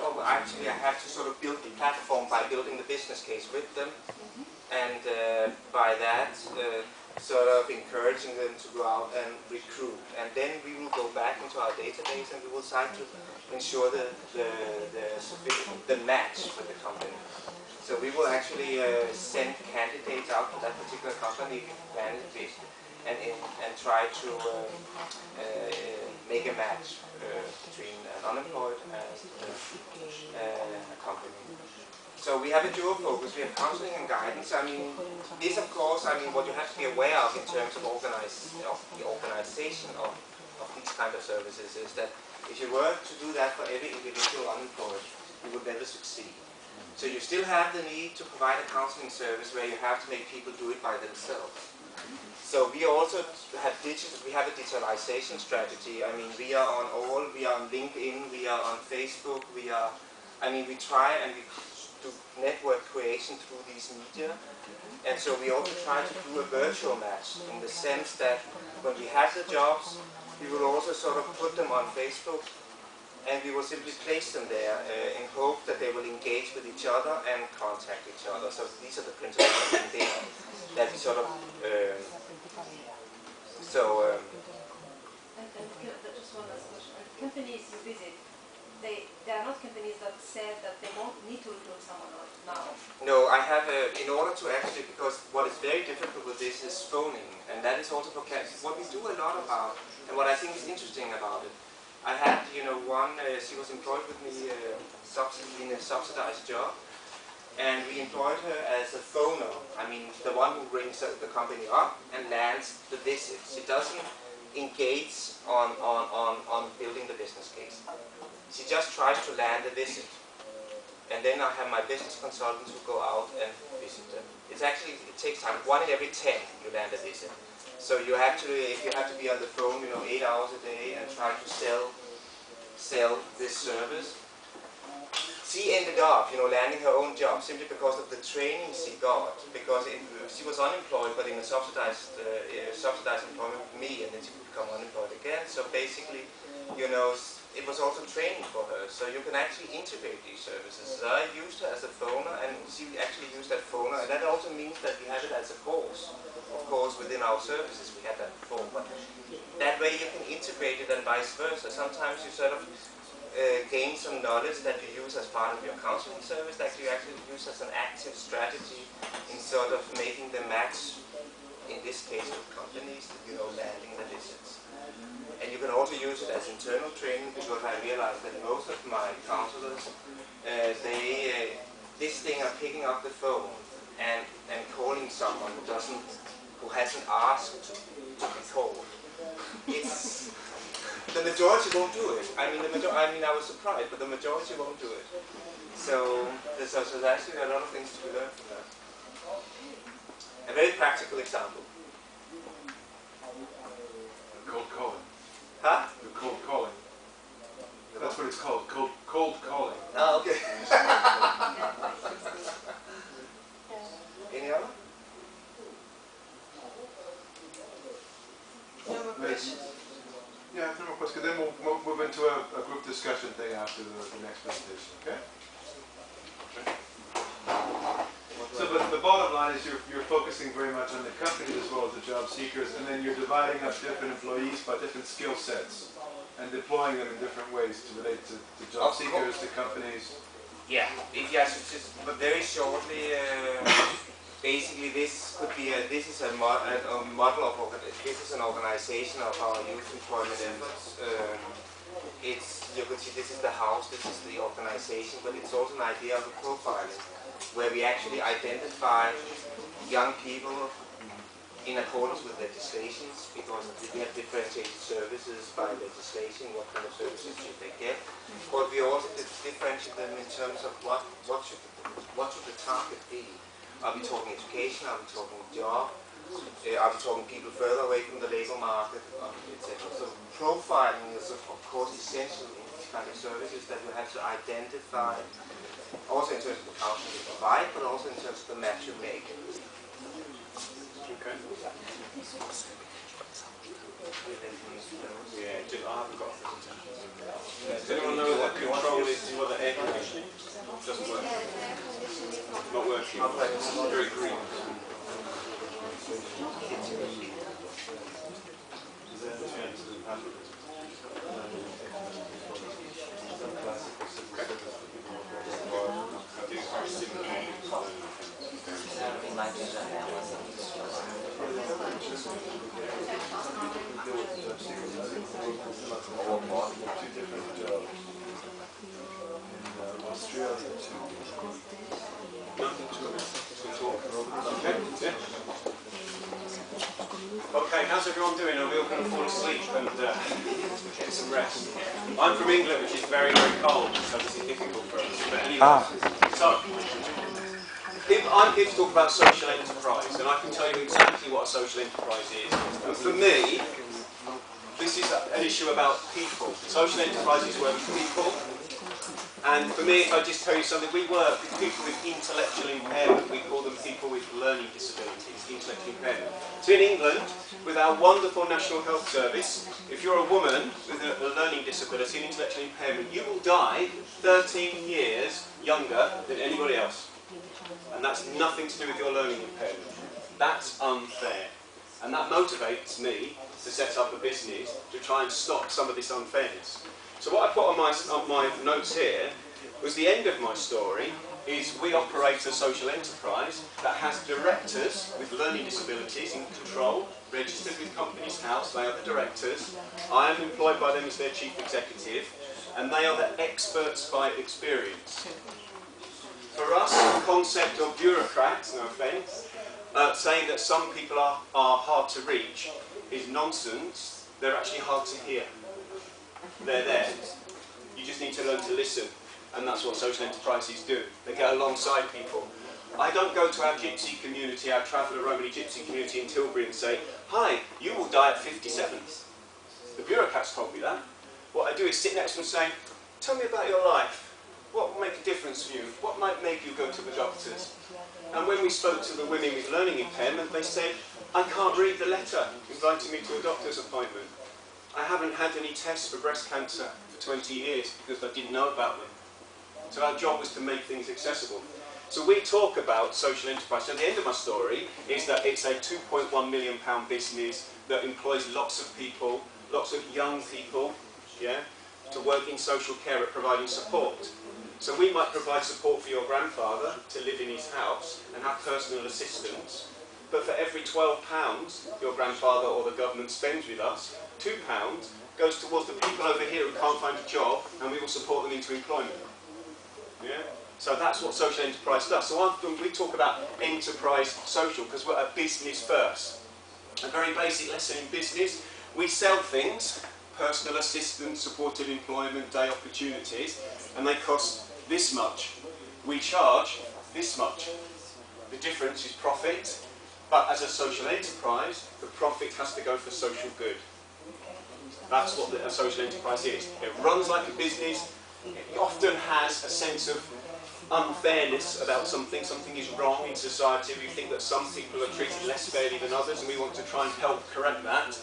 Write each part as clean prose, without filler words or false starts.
or actually I have to sort of build the platform by building the business case with them, and by that sort of encouraging them to go out and recruit. And then we will go back into our database and we will try to ensure the match with the company. So we will actually send candidates out to that particular company, and try to make a match between an unemployed and a company. So we have a dual focus. We have counseling and guidance. I mean, this, of course, what you have to be aware of in terms of the organization of these kind of services is that if you were to do that for every individual unemployed, you would never succeed. So you still have the need to provide a counseling service where you have to make people do it by themselves. So we also have we have a digitalization strategy. I mean, we are on LinkedIn, we are on Facebook, we try and we do network creation through these media. And so we also try to do a virtual match in the sense that when we have the jobs, we will also sort of put them on Facebook, and we will simply place them there in hope that they will engage with each other and contact each other. So these are the principles that we sort of just one last question. Companies you visit, they are not companies that said that they won't need to recruit someone now. No, I have in order to actually, because what is very difficult with this is phoning, and that is also for what we do a lot about, and what I think is interesting about it. I had, one, she was employed with me in a subsidized job, and we employed her as a phoner. I mean, the one who rings the company up and lands the visit. She doesn't engage on building the business case. She just tries to land a visit. And then I have my business consultants who go out and visit them. It takes time. 1 in every 10 you land a visit. So you actually, if you have to be on the phone, 8 hours a day and try to sell this service. She ended up, landing her own job simply because of the training she got. Because she was unemployed, but in a subsidized employment with me, and then she could become unemployed again. So basically, it was also training for her. So you can actually integrate these services. So I used her as a phoner, and she actually used that phoner, and that also means that we have it as a course. Of course, within our services, we had that before, but that way you can integrate it and vice versa. Sometimes you sort of gain some knowledge that you use as part of your counseling service that you actually use as an active strategy in sort of making the match, in this case with companies, landing the visits. And you can also use it as internal training, because I realized that most of my counselors, this thing of picking up the phone and calling someone who hasn't asked to be called. The majority won't do it. I was surprised, but the majority won't do it. So there's actually a lot of things to be learned from that. A very practical example. Cold calling. Huh? The cold calling. That's what it's called. Cold calling. Oh, okay. Any other? No more questions? Yeah, no more questions. Then we'll move into a group discussion thing after the next presentation, okay? So the bottom line is you're focusing very much on the company as well as the job seekers, and then you're dividing up different employees by different skill sets and deploying them in different ways to relate to job seekers, to companies. Yeah, but very shortly, basically this could be this is a model of this is an organization of our youth employment efforts. You can see this is the house, this is the organization, but it's also an idea of a profiling, where we actually identify young people in accordance with legislations, because we have differentiated services by legislation, what kind of services should they get. But we also differentiate them in terms of what should the target be. Are we talking education? Are we talking job? Are we talking people further away from the labor market, etc.? So profiling is of course essential in these kind of services, that you have to identify, also in terms of the counseling you provide, but also in terms of the match you make. Okay. Yeah, I haven't got a presentation. Does anyone know what control is for the air conditioning. Doesn't work. Not working. Very green. Okay, how's everyone doing? Are we all going to fall asleep and get some rest? I'm from England, which is very, very cold, so this is difficult for us. But anyway, so I'm here to talk about social enterprise, and I can tell you exactly what a social enterprise is. And for me, this is an issue about people. Social enterprise is where people. And for me, if I just tell you something, we work with people with intellectual impairment. We call them people with learning disabilities, intellectual impairment. So in England, with our wonderful National Health Service, if you're a woman with a learning disability and intellectual impairment, you will die 13 years younger than anybody else. And that's nothing to do with your learning impairment. That's unfair. And that motivates me to set up a business to try and stop some of this unfairness. So what I put on my notes here was the end of my story is we operate a social enterprise that has directors with learning disabilities in control, registered with Companies House. They are the directors. I am employed by them as their chief executive, and they are the experts by experience. For us, the concept of bureaucrats, no offence, saying that some people are hard to reach is nonsense. They're actually hard to hear. They're there. You just need to learn to listen, and that's what social enterprises do. They get alongside people. I don't go to our gypsy community, our traveller Romany gypsy community in Tilbury and say, "Hi, you will die at 57. The bureaucrats told me that. What I do is sit next to them and say, "Tell me about your life. What will make a difference for you? What might make you go to the doctors?" And when we spoke to the women with learning impairment, they said, "I can't read the letter inviting me to a doctor's appointment. I haven't had any tests for breast cancer for 20 years because I didn't know about them." So our job was to make things accessible. So we talk about social enterprise. So the end of my story is that it's a £2.1 million business that employs lots of people, lots of young people, yeah, to work in social care at providing support. So we might provide support for your grandfather to live in his house and have personal assistance, but for every £12 your grandfather or the government spends with us, £2 goes towards the people over here who can't find a job, and we will support them into employment. Yeah? So that's what social enterprise does. So often we talk about enterprise social because we're a business first. A very basic lesson in business, we sell things, personal assistance, supported employment, day opportunities, and they cost this much. We charge this much. The difference is profit, but as a social enterprise, the profit has to go for social good. That's what a social enterprise is. It runs like a business. It often has a sense of unfairness about something. Something is wrong in society. We think that some people are treated less fairly than others, and we want to try and help correct that.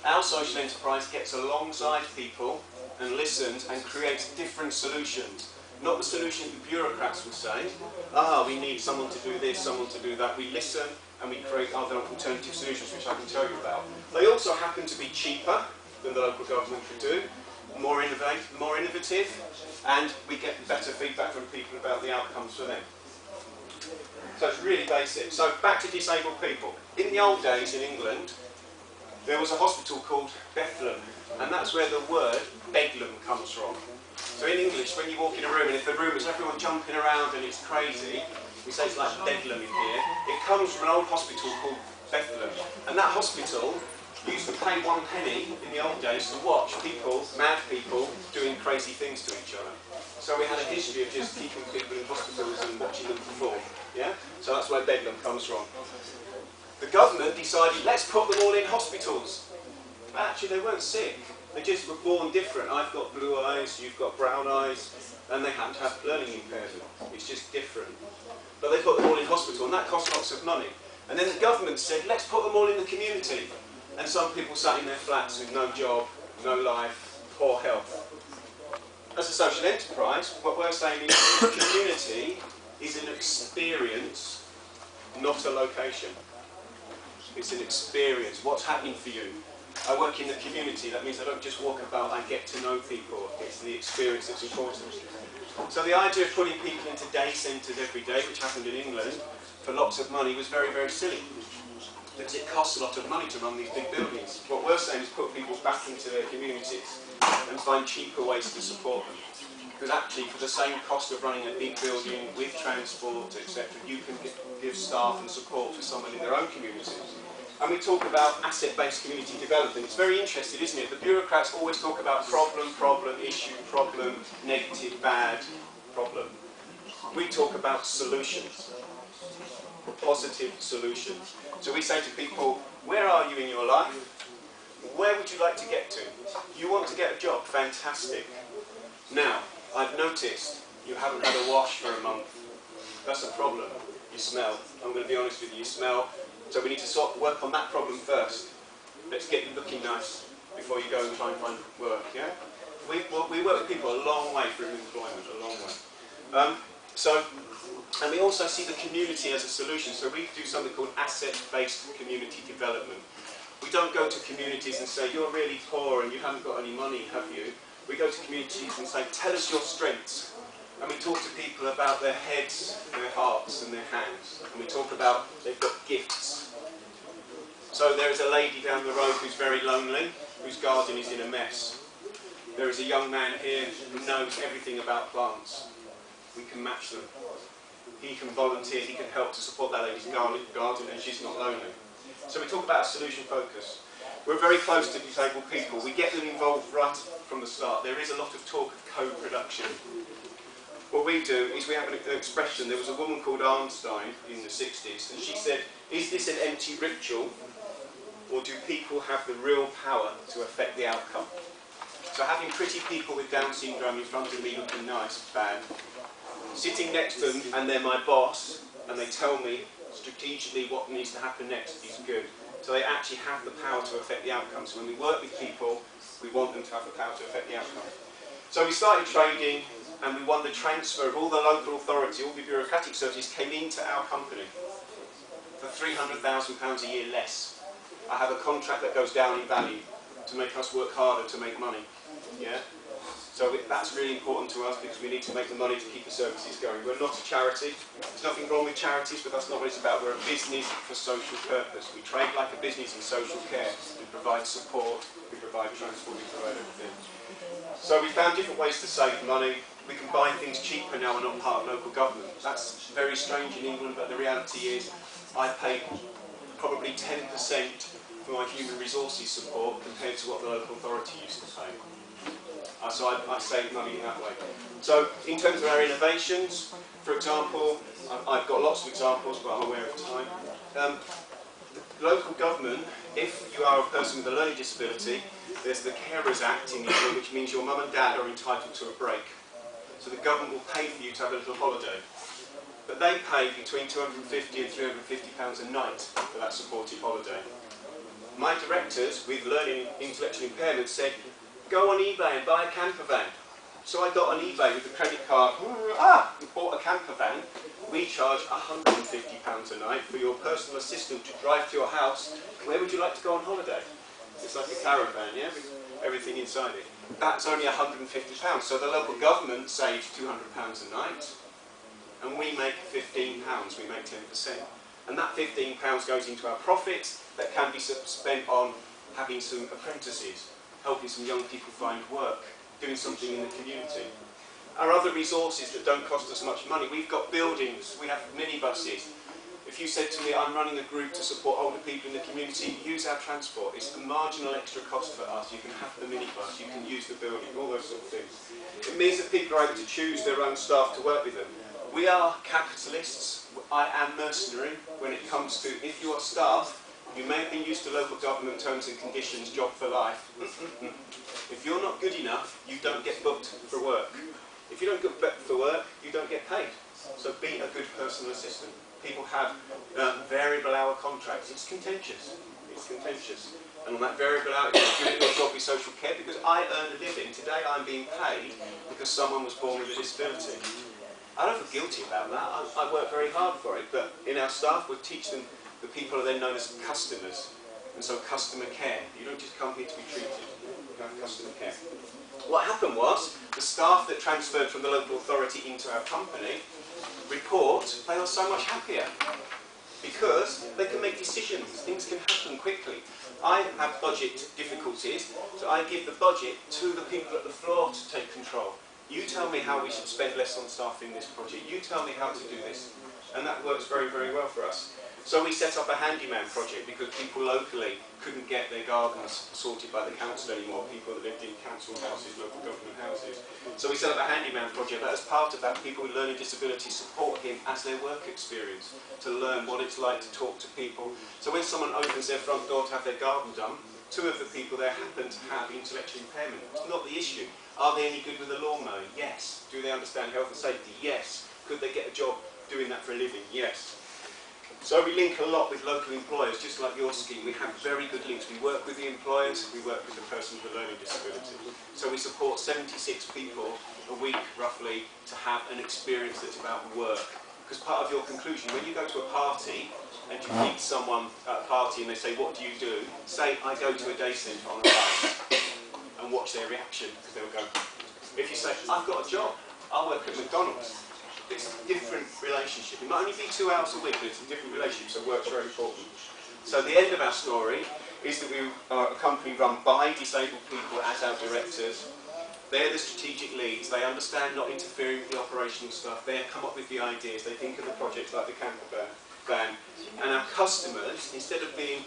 Our social enterprise gets alongside people and listens and creates different solutions. Not the solutions the bureaucrats will say, we need someone to do this, someone to do that. We listen and we create other alternative solutions, which I can tell you about. They also happen to be cheaper than the local government could do, more innovative, and we get better feedback from people about the outcomes for them. So it's really basic. So back to disabled people. In the old days in England, there was a hospital called Bethlehem, and that's where the word Bedlam comes from. So in English, when you walk in a room, and if the room is everyone jumping around and it's crazy, we say it's like Bedlam in here. It comes from an old hospital called Bethlehem, and that hospital used to pay 1 penny in the old days to watch people, mad people, doing crazy things to each other. So we had a history of just keeping people in hospitals and watching them perform. Yeah? So that's where Bedlam comes from. The government decided, let's put them all in hospitals. But actually they weren't sick. They just were born different. I've got blue eyes, you've got brown eyes, and they happen to have learning impairment. It's just different. But they put them all in hospital, and that cost lots of money. And then the government said, let's put them all in the community. And some people sat in their flats with no job, no life, poor health. as a social enterprise, what we're saying is community is an experience, not a location. It's an experience. What's happening for you? I work in the community. That means I don't just walk about, I get to know people. It's the experience that's important. So the idea of putting people into day centres every day, which happened in England, for lots of money was very, very silly. Because it costs a lot of money to run these big buildings. What we're saying is put people back into their communities and find cheaper ways to support them. Because actually, for the same cost of running a big building with transport, etc., you can give staff and support to someone in their own community. And we talk about asset-based community development. It's very interesting, isn't it? The bureaucrats always talk about problem, problem, issue, problem, negative, bad, problem. We talk about solutions, positive solutions. So we say to people, where are you in your life? Where would you like to get to? You want to get a job? Fantastic. Now, I've noticed you haven't had a wash for a month. That's a problem. You smell. I'm going to be honest with you, you smell. So we need to work on that problem first. Let's get you looking nice before you go and try and find work, yeah? We work with people a long way through employment, a long way. And we also see the community as a solution. So we do something called asset-based community development. We don't go to communities and say, you're really poor and you haven't got any money, have you? We go to communities and say, tell us your strengths. And we talk to people about their heads, their hearts and their hands. And we talk about they've got gifts. So there is a lady down the road who's very lonely, whose garden is in a mess. There is a young man here who knows everything about plants. We can match them. He can volunteer, he can help to support that lady's garden and she's not lonely. So we talk about a solution focus. We're very close to disabled people. We get them involved right from the start. There is a lot of talk of co-production. What we do is we have an expression. There was a woman called Einstein in the 60s, and she said, is this an empty ritual, or do people have the real power to affect the outcome? So having pretty people with Down syndrome in front of me looking nice, bad. Sitting next to them, and they're my boss, and they tell me strategically what needs to happen next is good. So they actually have the power to affect the outcome. So when we work with people, we want them to have the power to affect the outcome. So we started trading, and we won the transfer of all the local authority, all the bureaucratic services came into our company for £300,000 a year less. I have a contract that goes down in value to make us work harder to make money. Yeah? So that's really important to us because we need to make the money to keep the services going. We're not a charity. There's nothing wrong with charities, but that's not what it's about. We're a business for social purpose. We trade like a business in social care. We provide support, we provide transport, we provide everything. So we found different ways to save money. We can buy things cheaper now and not part of local government. That's very strange in England, but the reality is I pay probably 10% for my human resources support compared to what the local authority used to pay. So I save money in that way. So in terms of our innovations, for example, I've got lots of examples, but I'm aware of time. The local government, if you are a person with a learning disability, there's the Carers Act in England, which means your mum and dad are entitled to a break. So the government will pay for you to have a little holiday. But they pay between £250 and £350 a night for that supported holiday. My directors with learning intellectual impairment said, go on eBay and buy a camper van. So I got on eBay with a credit card, and bought a camper van. We charge £150 a night for your personal assistant to drive to your house. Where would you like to go on holiday? It's like a caravan, yeah, with everything inside it. That's only £150. So the local government saves £200 a night, and we make £15, we make 10%. And that £15 goes into our profit that can be spent on having some apprentices, helping some young people find work, doing something in the community. Our other resources that don't cost us much money, we've got buildings, we have minibuses. If you said to me, I'm running a group to support older people in the community, use our transport. It's a marginal extra cost for us. You can have the minibus, you can use the building, all those sort of things. It means that people are able to choose their own staff to work with them. We are capitalists. I am mercenary when it comes to, if you are staff, you may have been used to local government terms and conditions, job for life. If you're not good enough, you don't get booked for work. If you don't get booked for work, you don't get paid. So be a good personal assistant. People have variable hour contracts. It's contentious. It's contentious. And on that variable hour, good at your job with social care, because I earn a living. Today I'm being paid because someone was born with a disability. I don't feel guilty about that. I work very hard for it. But in our staff, we teach them, the people are then known as customers. And so customer care. You don't just come here to be treated. You have customer care. What happened was, the staff that transferred from the local authority into our company report they are so much happier. Because they can make decisions. Things can happen quickly. I have budget difficulties, so I give the budget to the people at the floor to take control. You tell me how we should spend less on staff in this project. You tell me how to do this. And that works very, very well for us. So we set up a handyman project because people locally couldn't get their gardens sorted by the council anymore, people that lived in council houses, local government houses. So we set up a handyman project, but as part of that, people with learning disabilities support him as their work experience to learn what it's like to talk to people. So when someone opens their front door to have their garden done, 2 of the people there happen to have intellectual impairment. It's not the issue. Are they any good with the lawn mowing? Yes. Do they understand health and safety? Yes. Could they get a job doing that for a living? Yes. So we link a lot with local employers, just like your scheme. We have very good links. We work with the employers, we work with the person with a learning disability. So we support 76 people a week, roughly, to have an experience that's about work. Because part of your conclusion, when you go to a party and you meet someone at a party and they say, what do you do? Say, I go to a day centre on a bike, and watch their reaction, because they'll go. If you say, I've got a job, I work at McDonald's. It's a different relationship. It might only be 2 hours a week, but it's a different relationship, so work's very important. So the end of our story is that we are a company run by disabled people as our directors. They're the strategic leads. They understand not interfering with the operational stuff. They come up with the ideas. They think of the projects like the camper van. And our customers, instead of being,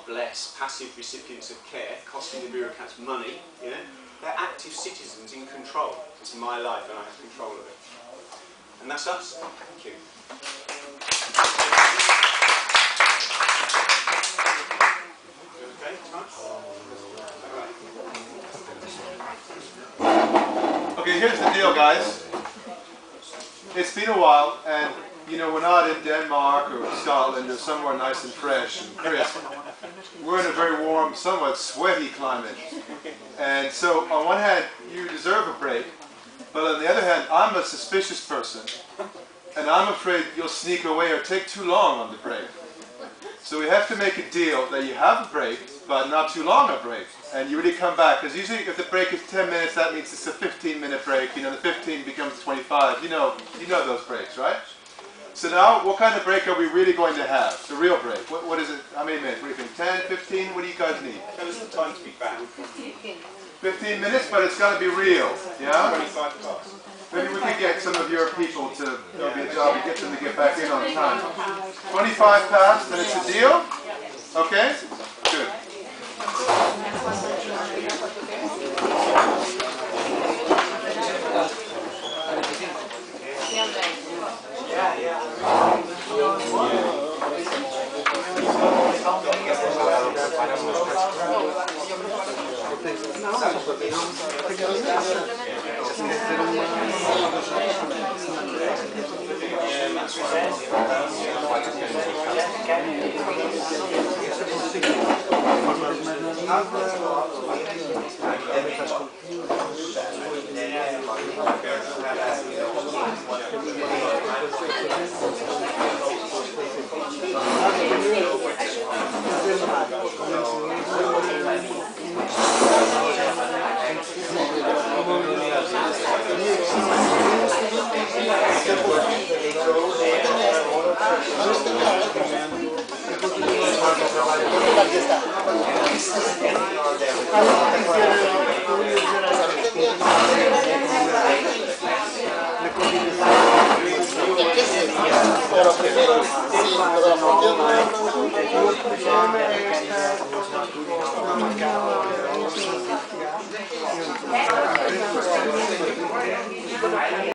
bless, passive recipients of care, costing the bureaucrats money, they're active citizens in control. It's my life and I have control of it. And that's us. Thank you. Okay, time? Okay, here's the deal, guys. It's been a while, and we're not in Denmark or Scotland or somewhere nice and fresh and crisp. We're in a very warm, somewhat sweaty climate. And so, on one hand, you deserve a break. But on the other hand, I'm a suspicious person, and I'm afraid you'll sneak away or take too long on the break. So we have to make a deal that you have a break, but not too long a break, and you really come back. Because usually if the break is 10 minutes, that means it's a 15-minute break. The 15 becomes 25. You know those breaks, right? So now, what kind of break are we really going to have? The real break. What is it? How many minutes? What do you think? 10, 15? What do you guys need? Tell us the time to be back. 15 minutes, but it's got to be real, yeah? 25 past. Maybe we could get some of your people to, it'll be a job to get them to get back in on time. 25 past, and it's a deal? Okay? Good.